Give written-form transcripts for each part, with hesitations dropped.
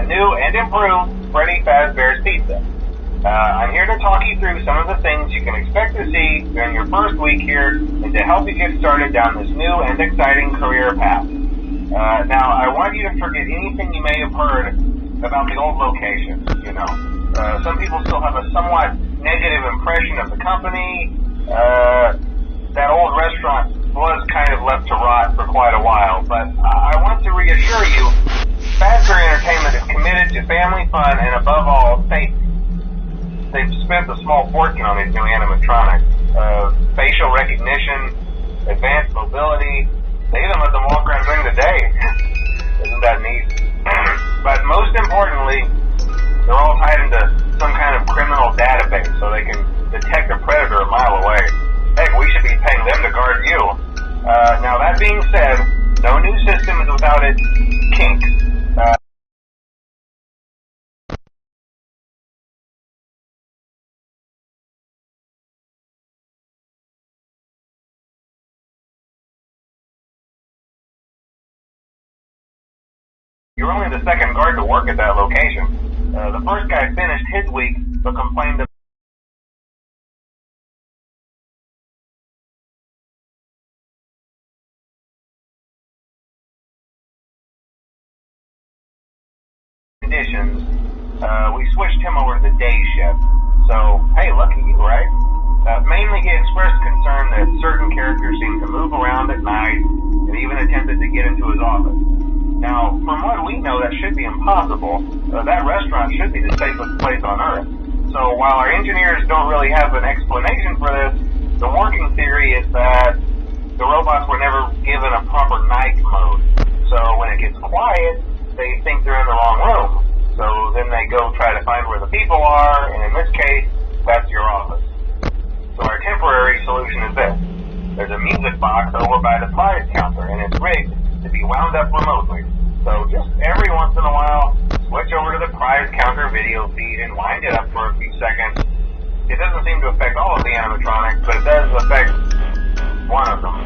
new and improved Freddy Fazbear's Pizza. I'm here to talk you through some of the things you can expect to see during your first week here and to help you get started down this new and exciting career path. Now, I want you to forget anything you may have heard about the old location, some people still have a somewhat negative impression of the company. That old restaurant was kind of left to rot for quite a while, but I want to reassure you, Fazbear Entertainment is committed to family fun and above all, safety. They've spent a small fortune on these new animatronics. Facial recognition, advanced mobility. They even let them walk around during the day. Isn't that neat? But most importantly, they're all tied into some kind of criminal database so they can detect a predator a mile away. Heck, we should be paying them to guard you. Now that being said, no new system is without its kinks. You're only the second guard to work at that location. The first guy finished his week, but complained of conditions. We switched him over to the day shift. So, hey, lucky you, right? Mainly he expressed concern that certain characters seemed to move around at night and even attempted to get into his office. Now, from what we know, that should be impossible. That restaurant should be the safest place on Earth. So while our engineers don't really have an explanation for this, the working theory is that the robots were never given a proper night mode. So when it gets quiet, they think they're in the wrong room. So then they go try to find where the people are, and in this case, that's your office. So our temporary solution is this. There's a music box over by the prize counter, and it's rigged to be wound up remotely. So just every once in a while, switch over to the prize counter video feed and wind it up for a few seconds. It doesn't seem to affect all of the animatronics, but it does affect one of them.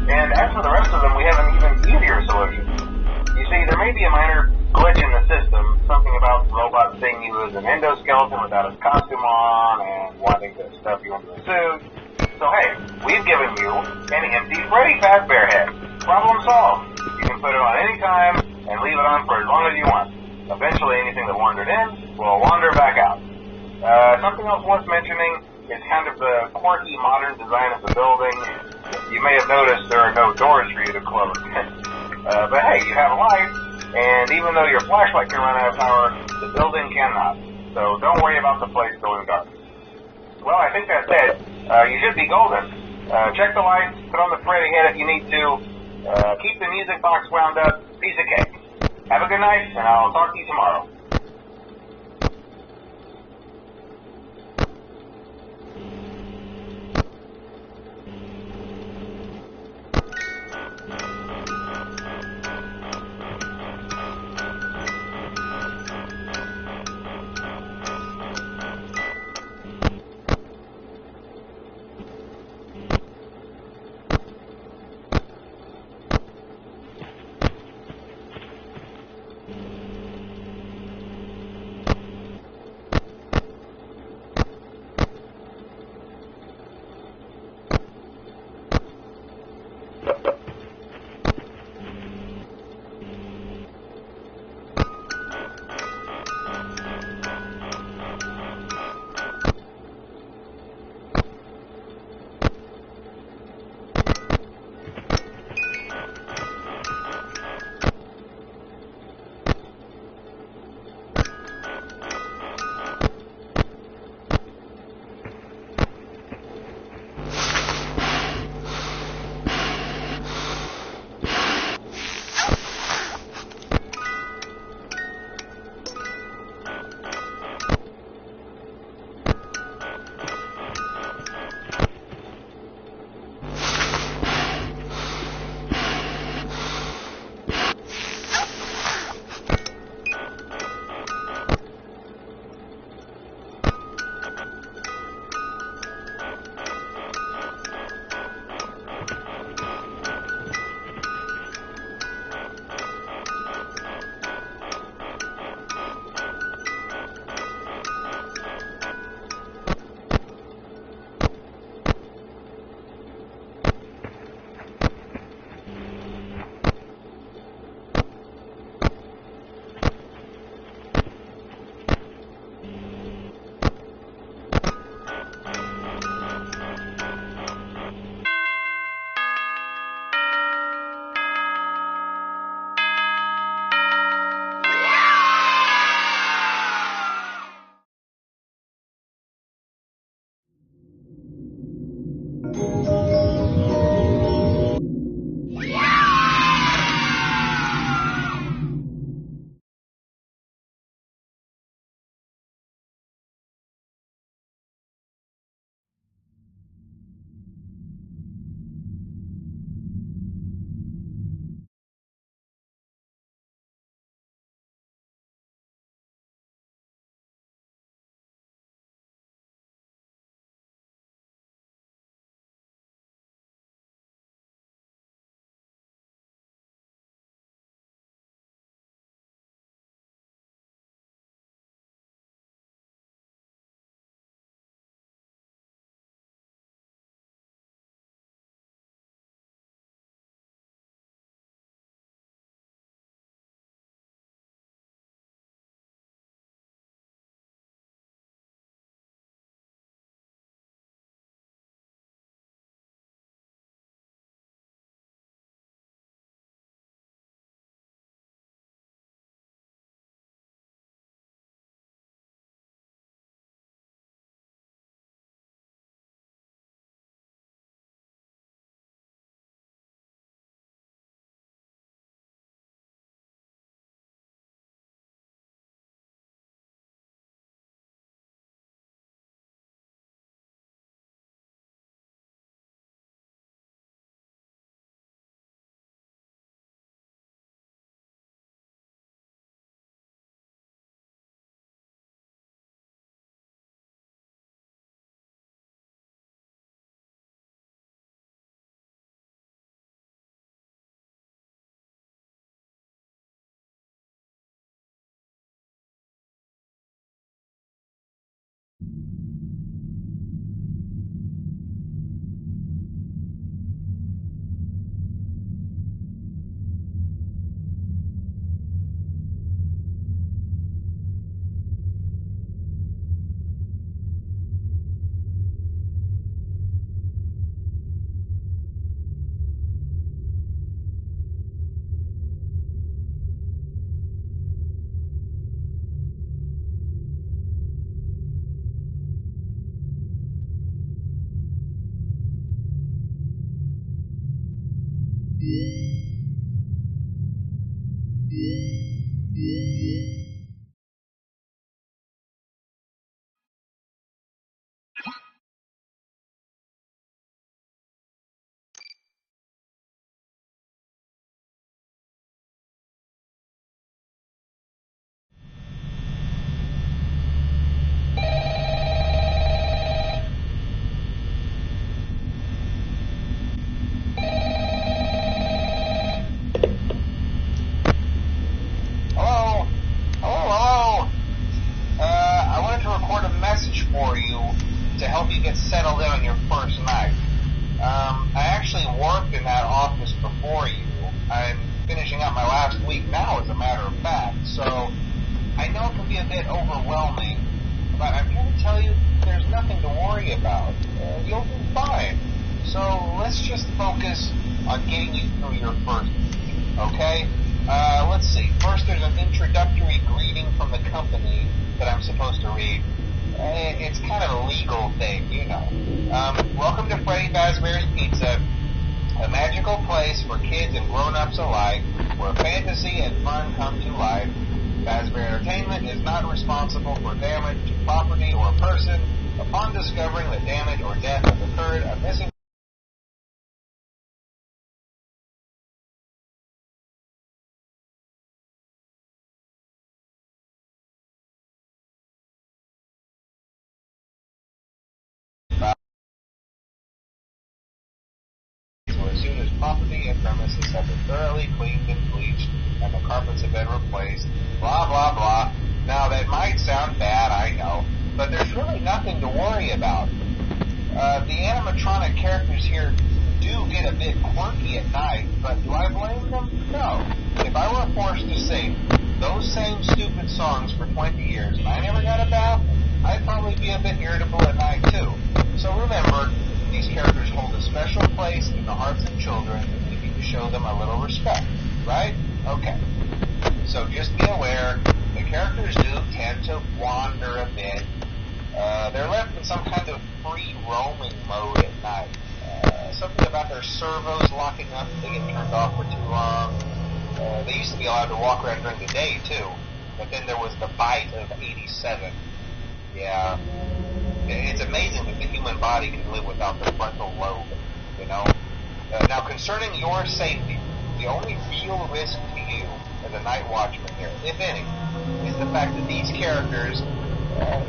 And as for the rest of them, we have an even easier solution. You see, there may be a minor glitch in the system, something about robots seeing you as an endoskeleton without his costume on and wanting to stuff you into a suit. So hey, we've given you an empty Freddy Fazbear head. Problem solved. You can put it on any time and leave it on for as long as you want. Eventually anything that wandered in will wander back out. Something else worth mentioning is kind of the quirky modern design of the building. You may have noticed there are no doors for you to close. But hey, you have a light, and even though your flashlight can run out of power, the building cannot. So don't worry about the place going dark. Well, I think that's it. You should be golden. Check the lights, put on the Freddy head if you need to. Keep the music box wound up. Piece of cake. Have a good night, and I'll talk to you tomorrow. For you to help you get settled in on your first night. I actually worked in that office before you. I'm finishing up my last week now, as a matter of fact, so I know it can be a bit overwhelming, but I'm here to tell you there's nothing to worry about. You'll be fine. So let's just focus on getting you through your first week, okay? Let's see. First, there's an introductory greeting from the company that I'm supposed to read. It's kind of a legal thing, you know. Welcome to Freddy Fazbear's Pizza, a magical place for kids and grown-ups alike, where fantasy and fun come to life. Fazbear Entertainment is not responsible for damage to property or person. Upon discovering that damage or death has occurred, a missing as soon as property and premises have been thoroughly cleaned and bleached and the carpets have been replaced, blah, blah, blah. Now, that might sound bad, I know, but there's really nothing to worry about. The animatronic characters here do get a bit quirky at night, but do I blame them? No. If I were forced to sing those same stupid songs for 20 years and I never got a bath, I'd probably be a bit irritable at night, too. So remember, these characters hold a special place in the hearts of children, and we need to show them a little respect, right? Okay. So just be aware, the characters do tend to wander a bit. They're left in some kind of free roaming mode at night. Something about their servos locking up if they get turned off for too long. They used to be allowed to walk around during the day, too. But then there was the bite of 87. Yeah. It's amazing that the human body can live without the frontal lobe, you know? Now, concerning your safety, the only real risk to you as a night watchman here, if any, is the fact that these characters,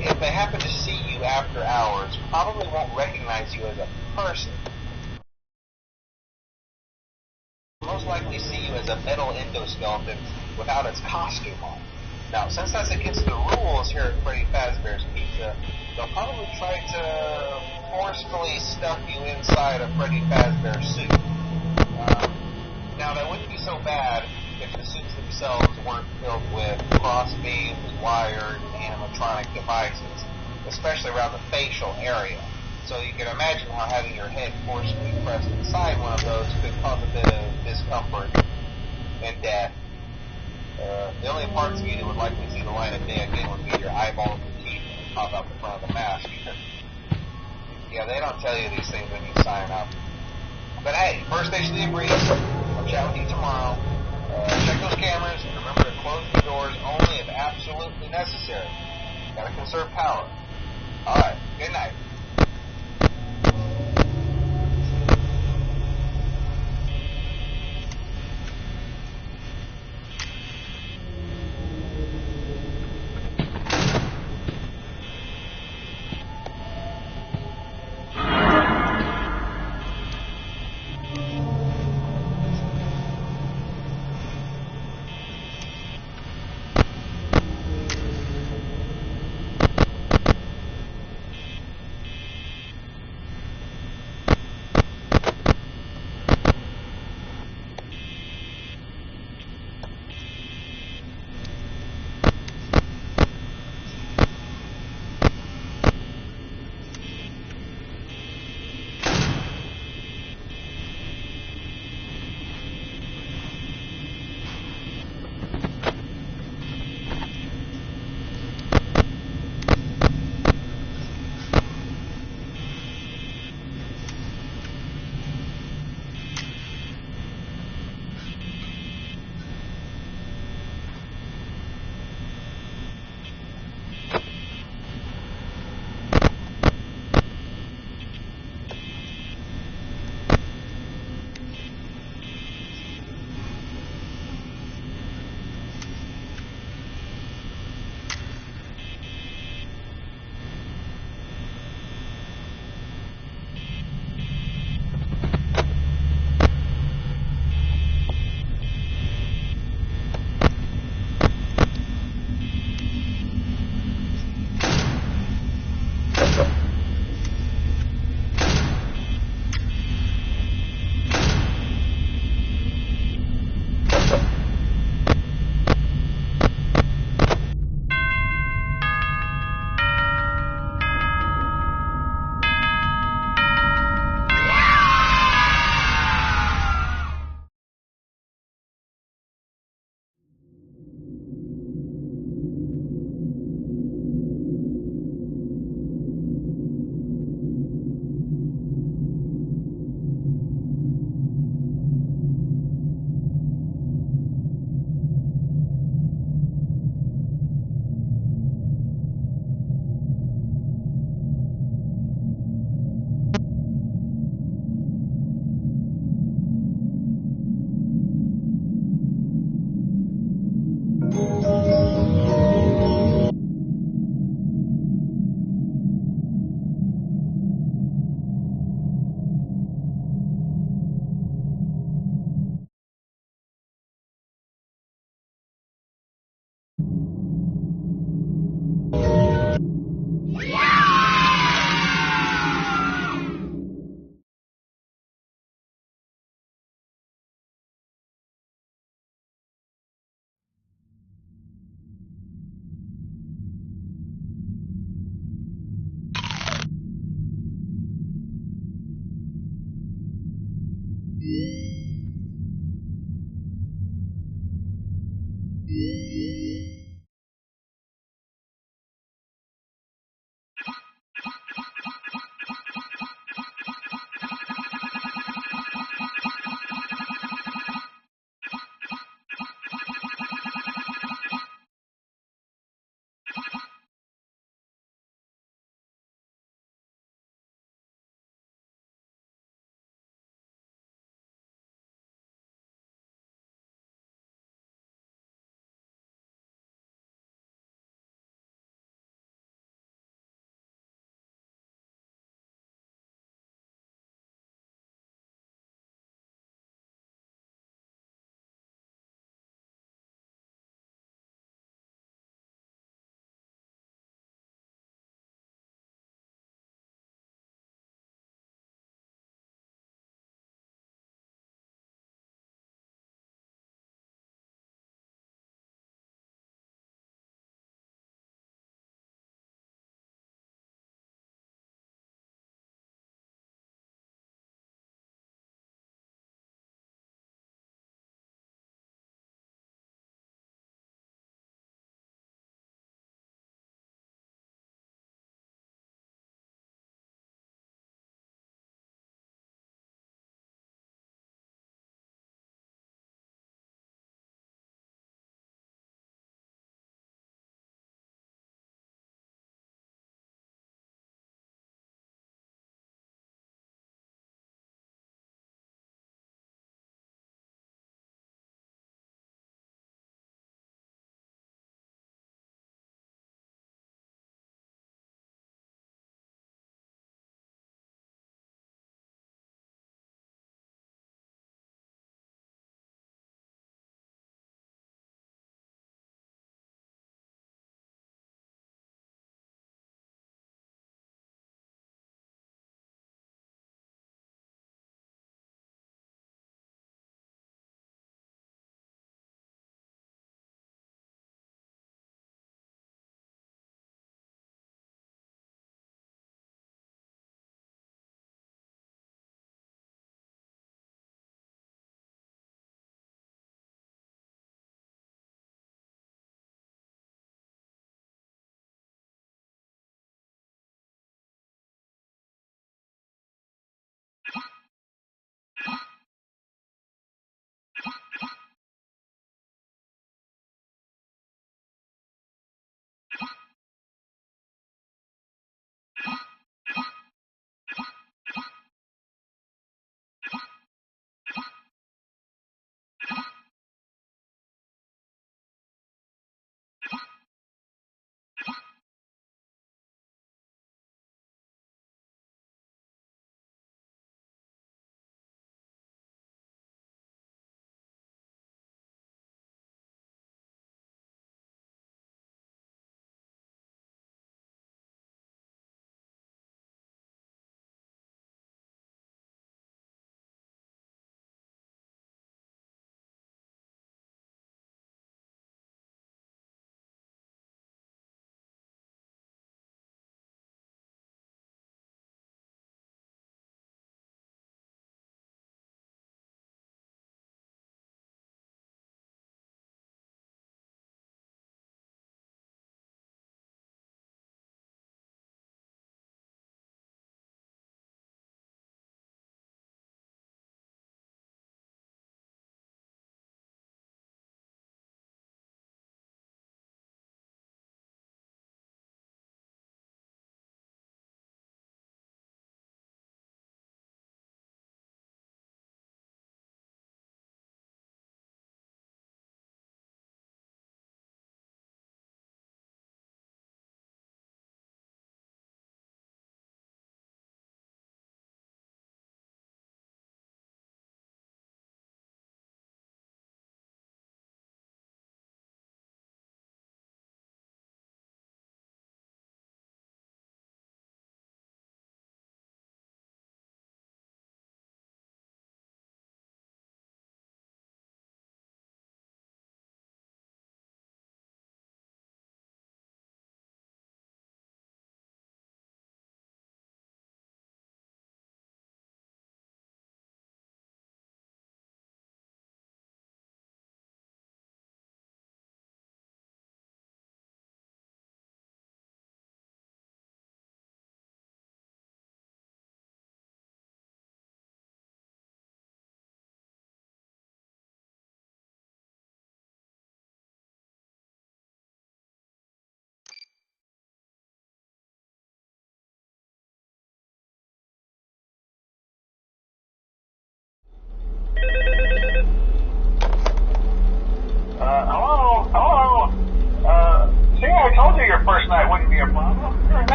if they happen to see you after hours, probably won't recognize you as a person. Most likely see you as a metal endoskeleton without its costume on. Now, since that's against the rules here at Freddy Fazbear's Pizza, they'll probably try to forcefully stuff you inside a Freddy Fazbear suit. Now, that wouldn't be so bad if the suits themselves weren't filled with crossbeams, wires, and animatronic devices, especially around the facial area. So you can imagine how having your head forcefully pressed inside one of those could cause a bit of discomfort and death. The only parts of you that would likely see the light of day again would be your eyeballs and teeth that pop out the front of the mask. Yeah, they don't tell you these things when you sign up. But hey, first station of the brief. I'll chat with you tomorrow. Check those cameras and remember to close the doors only if absolutely necessary. Gotta conserve power. Alright, good night.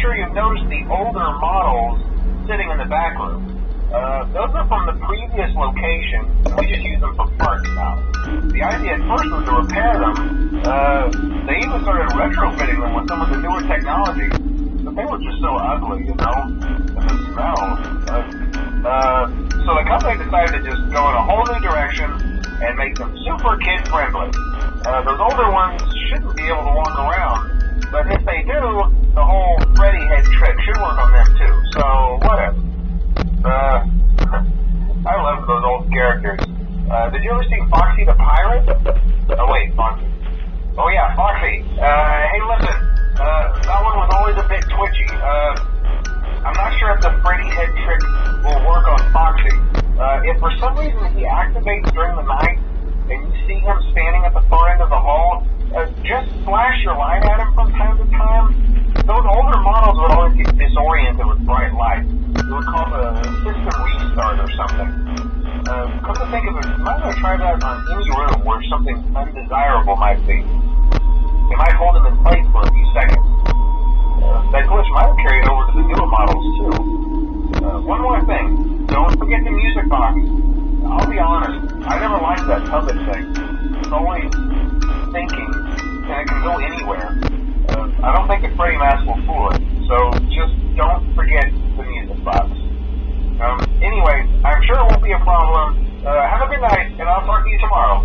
sure you've noticed the older models sitting in the back room. Those are from the previous location, and we just use them for parts now. The idea at first was to repair them. They even started retrofitting them with some of the newer technology, but they were just so ugly, and the smell. So the company decided to just go in a whole new direction and make them super kid-friendly. Those older ones shouldn't be able to walk around, but if they do, the whole Freddy head trick should work on them too, so whatever. I love those old characters. Did you ever see Foxy the Pirate? Oh wait, Foxy. Oh yeah, Foxy. Hey listen, that one was always a bit twitchy. I'm not sure if the Freddy head trick will work on Foxy. If for some reason he activates during the night, and you see him standing at the far end of the hall, just flash your light at him from time to time. Those older models would always get disoriented with bright light. It would cause a system restart or something. Come to think of it, you might want to try that on any room where something undesirable might be. It might hold him in place for a few seconds. That glitch might have carried over to the newer models too. One more thing, don't forget the music box. I'll be honest, I never liked that puppet thing. It's always thinking, and it can go anywhere. I don't think the Freddy mask will fool it, so just don't forget the music box. Anyway, I'm sure it won't be a problem. Have a good night, and I'll talk to you tomorrow.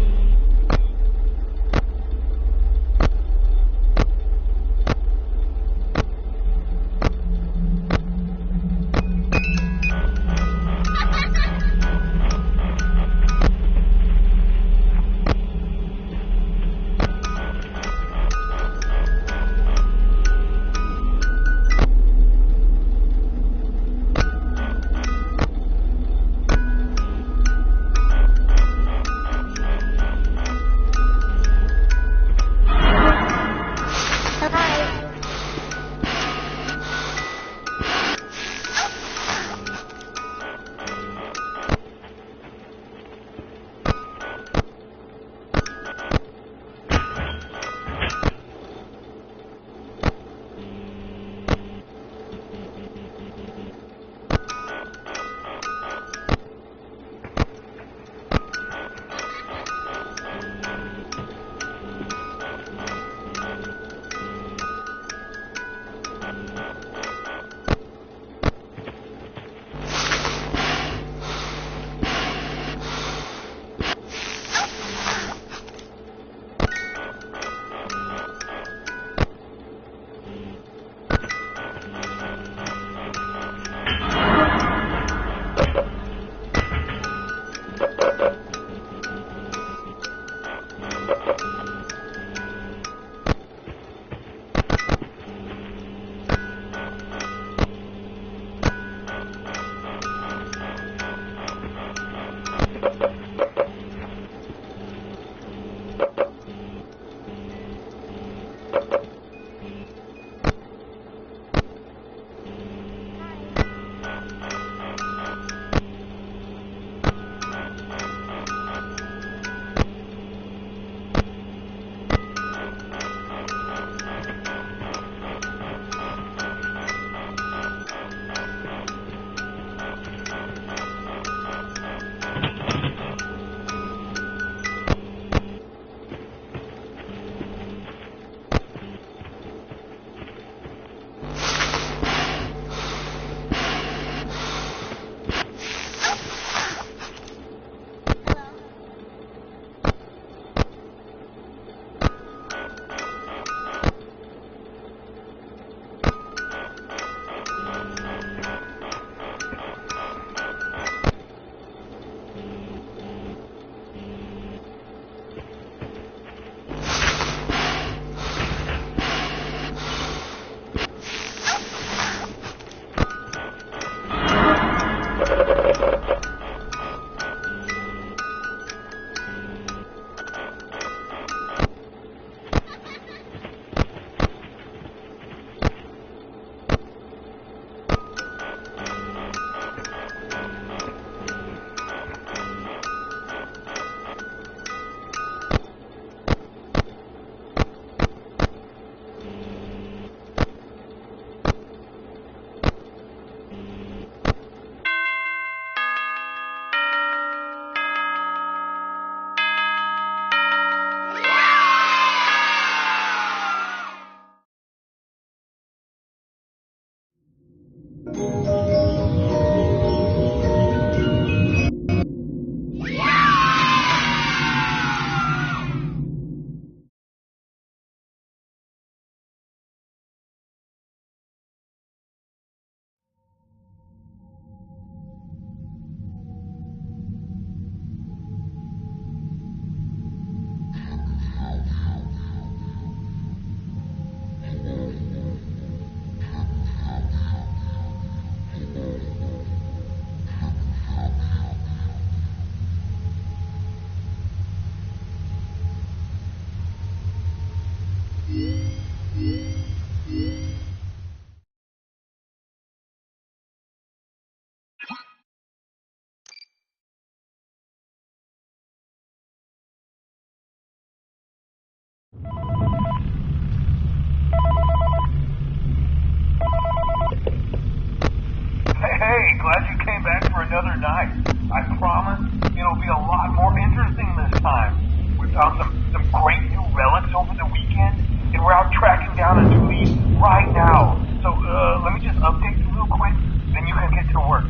Hey, glad you came back for another night. I promise it'll be a lot more interesting this time. We found some great new relics over the weekend, and we're out tracking down a new lead right now. So, let me just update you real quick, then you can get to work.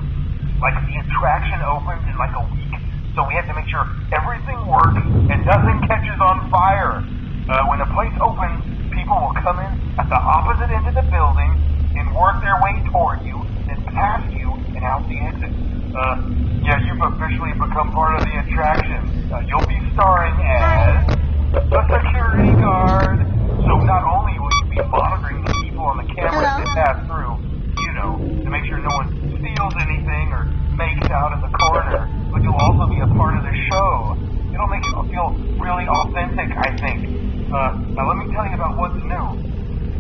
Like, the attraction opens in like a week, so we have to make sure everything works and nothing catches on fire. When the place opens, people will come in at the opposite end of the building and work their way toward you, then past you, and out the exit. Yeah, you've officially become part of the attraction. You'll be starring as a security guard. So not only will you be monitoring the people on the cameras that pass through, you know, to make sure no one steals anything or makes out in the corner, but you'll also be a part of the show. It'll make it feel really authentic, I think. Now let me tell you about what's new.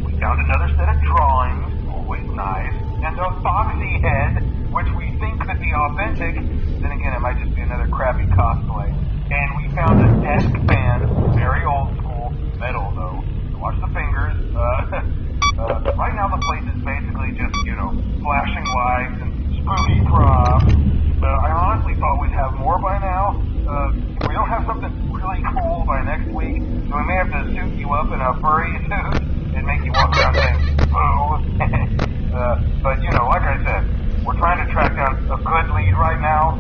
We found another set of drawings, always nice, and a foxy head, which we think could be authentic. Then again, it might just be another crappy cosplay. And we found a desk fan, very old school, metal though. Watch the fingers. Right now the place is basically just, you know, flashing lights and spooky props. I honestly thought we'd have more by now. If we don't have something really cool by next week, then we may have to suit you up in a furry suit and make you walk around saying, boo. But, you know, like I said, we're trying to track down a good lead right now.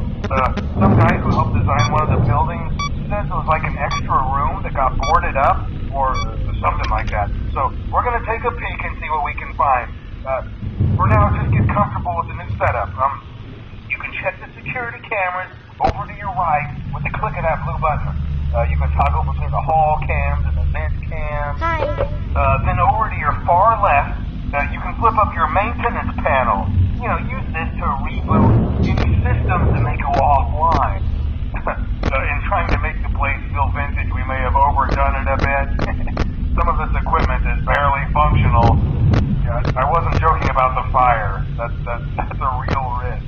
Some guy who helped design one of the buildings says it was like an extra room that got boarded up or something like that. So we're going to take a peek and see what we can find. For now, just get comfortable with the new setup. You can check the security cameras over to your right with the click of that blue button. You can toggle between the hall cams and the vent cams. Hi. Then over to your far left, you can flip up your maintenance panel. You know, use this to reboot any systems that may go offline. In trying to make the place feel vintage, we may have overdone it a bit. Some of this equipment is barely functional. Yeah, I wasn't joking about the fire. That's a real risk.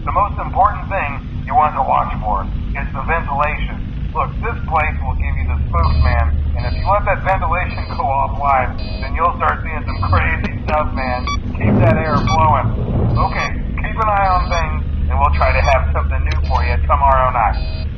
The most important thing you want to watch for is the ventilation. Look, this place will give you the spooks, man, and if you let that ventilation go offline, then you'll start seeing some crazy stuff, man. Keep that air flowing. Okay, keep an eye on things, and we'll try to have something new for you tomorrow night.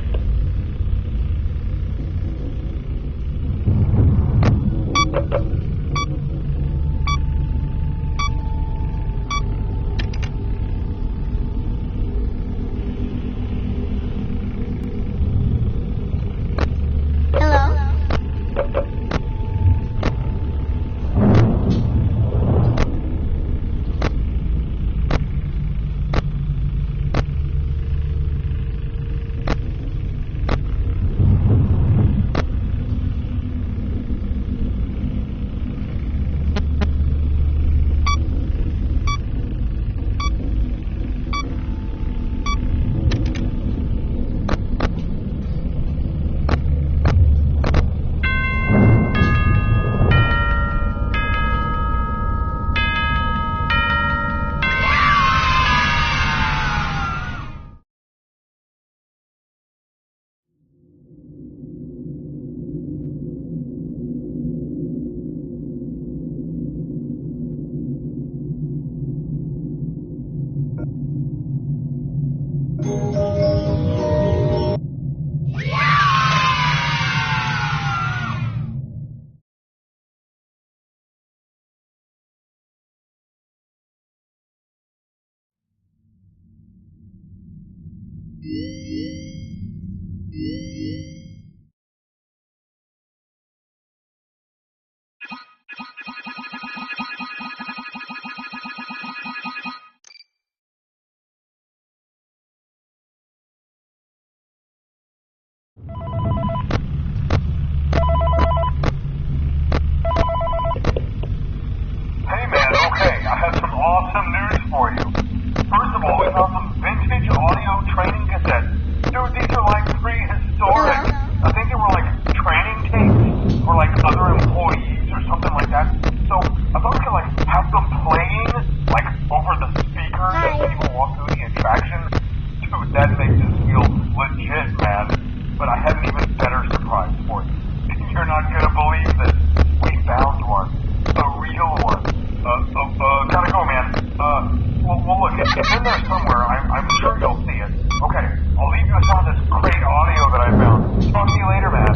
It's in there somewhere. I'm sure you'll see it. Okay, I'll leave you with some of this great audio that I found. Talk to you later, Matt.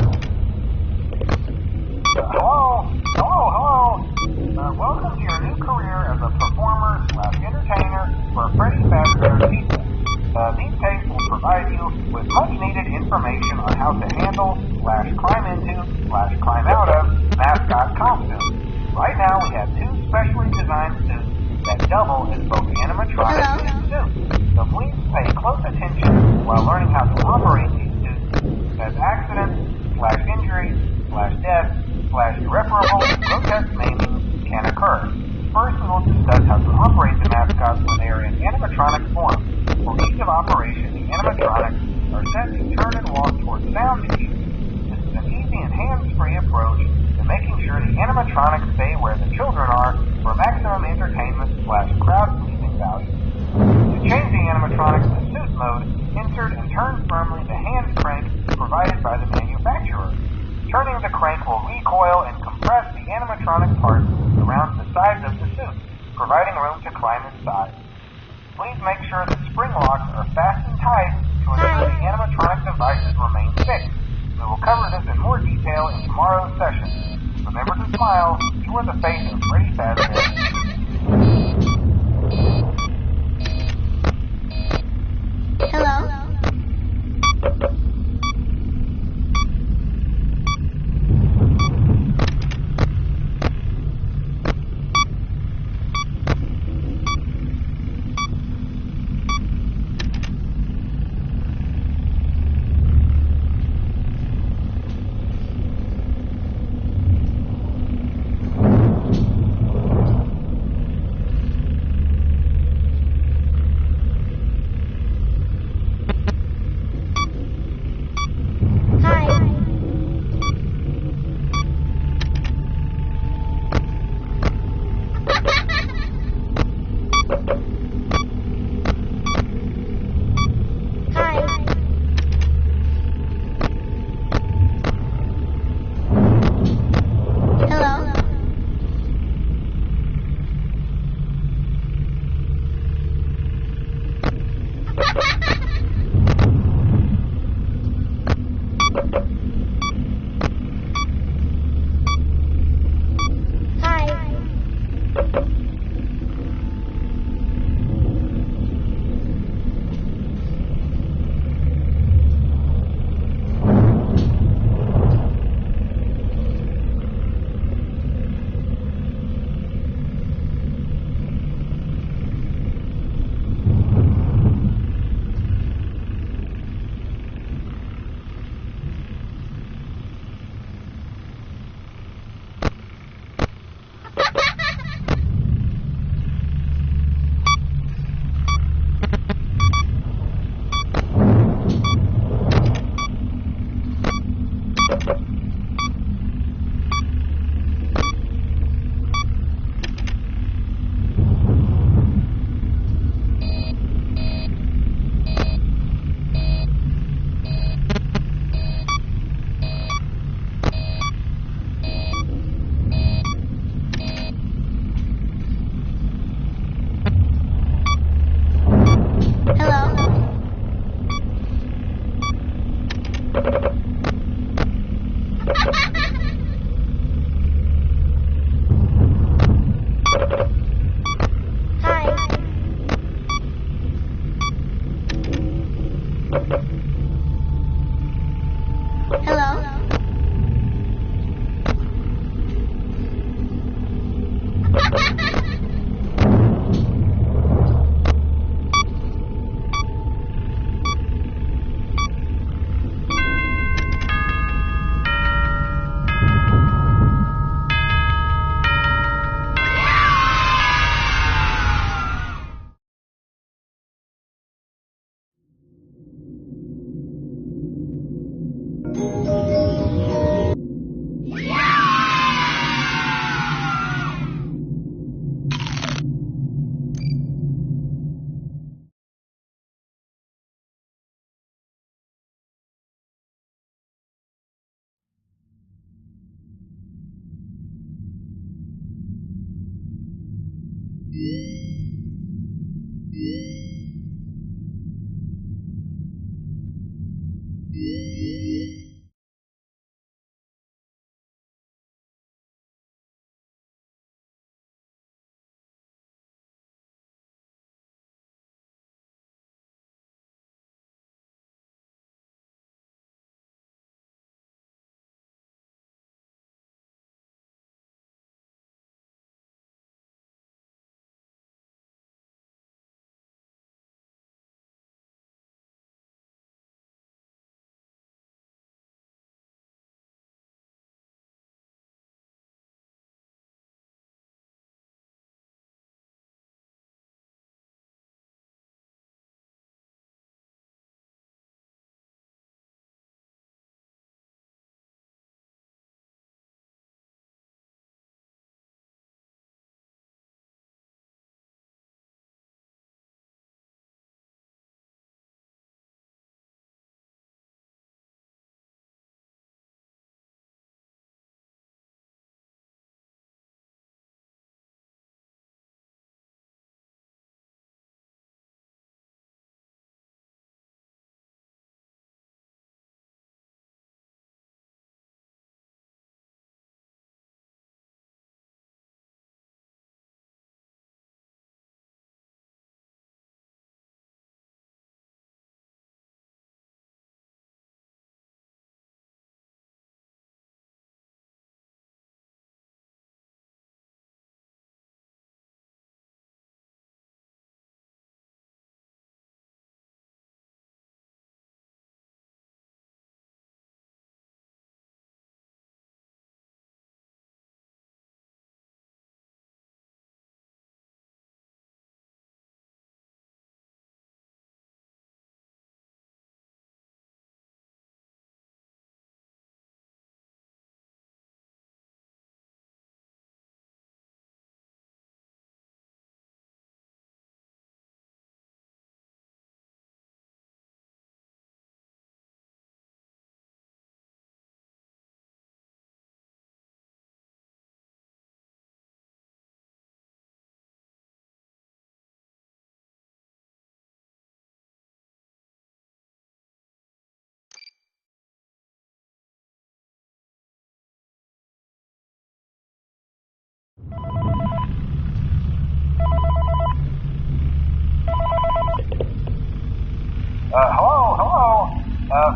Hello. Welcome to your new career as a performer/entertainer for Freddy Fazbear's Pizza. These tapes will provide you with much-needed information on how to handle/climb into/climb out of mascot costumes. Right now, we have two specially designed suits that double as both animatronic and suits. So please pay close attention while learning how to operate these suits, as accidents/injuries/death/irreparable grotesque maiming can occur. First, we will discuss how to operate the mascots when they are in animatronic form. For ease of operation, the animatronics are set to turn and walk towards sound cues. This is an easy and hands-free approach to making sure the animatronics stay where the children are for maximum entertainment/crowd-pleasing value. To change the animatronics to suit mode, insert and turn firmly the hand crank provided by the manufacturer. Turning the crank will recoil and compress the animatronic parts around the sides of the suit, providing room to climb inside. Please make sure that spring locks are fastened tight to ensure the animatronic devices remain fixed. We will cover this in more detail in tomorrow's session. Remember to smile. You are the face of Freddy Fazbear. Hello? Yeah.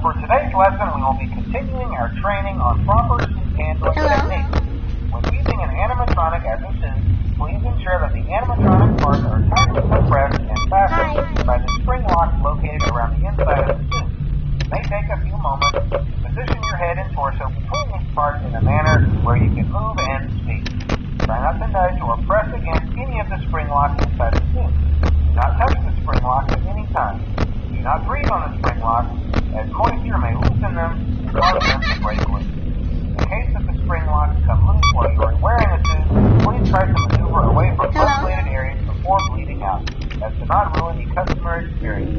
For today's lesson, we will be continuing our training on proper suit handling techniques. When using an animatronic as a suit, please ensure that the animatronic parts are tightly compressed and fastened by the spring locks located around the inside of the suit. It may take a few moments to position your head and torso between these parts in a manner where you can move and speak. Try not to nudge or press against any of the spring locks inside the suit. Do not touch the spring locks at any time. Do not breathe on the spring locks, as moisture may loosen them and cause them to break loose. In case that the spring locks come loose while you are wearing the suit, please try to maneuver away from isolated areas before bleeding out, as to not ruin the customer experience.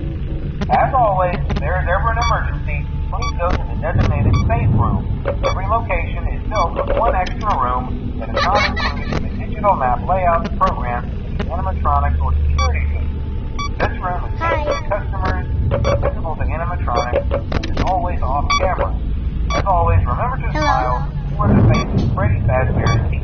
As always, if there is ever an emergency, please go to the designated safe room. Every location is built with one extra room that is not included in the digital map layout programmed in the animatronics or security suite. This room is safe to customers, visible to animatronics, and is always off camera. As always, remember to smile for the face of Freddy Fazbear's teeth.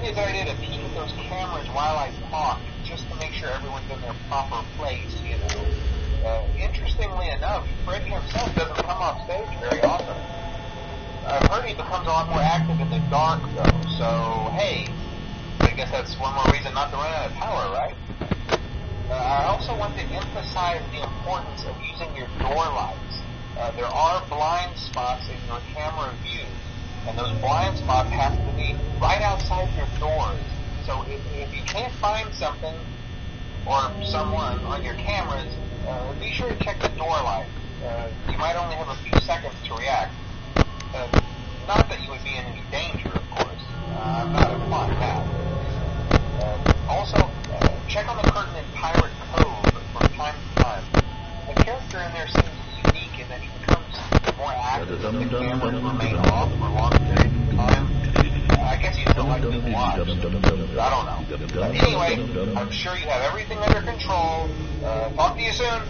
be a good idea to peek at those cameras while I talk, just to make sure everyone's in their proper place, you know. Interestingly enough, Freddy himself doesn't come off stage very often. I've heard he becomes a lot more active in the dark, though, so, hey, I guess that's one more reason not to run out of power, right? I also want to emphasize the importance of using your door lights. There are blind spots in your camera view, and those blind spots have to be right outside your doors. So if you can't find something or someone on your cameras, be sure to check the door light. You might only have a few seconds to react. Not that you would be in any danger, of course. I'm not implying that. Also, check on the curtain in Pirate Cove from time to time. The character in there seems unique in that he becomes more active if the cameras remain off for long periods of time. I guess you still like being watched. I don't know. Anyway, I'm sure you have everything under control. Talk to you soon.